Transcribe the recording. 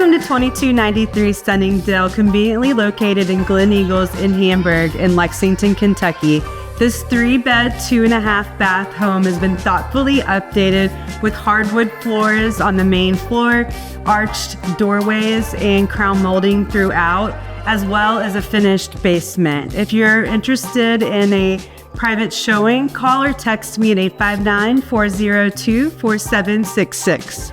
Welcome to 2293 Sunningdale, conveniently located in Glen Eagles in Hamburg in Lexington, Kentucky. This 3-bed, 2.5-bath home has been thoughtfully updated with hardwood floors on the main floor, arched doorways, and crown molding throughout, as well as a finished basement. If you're interested in a private showing, call or text me at 859-402-4766.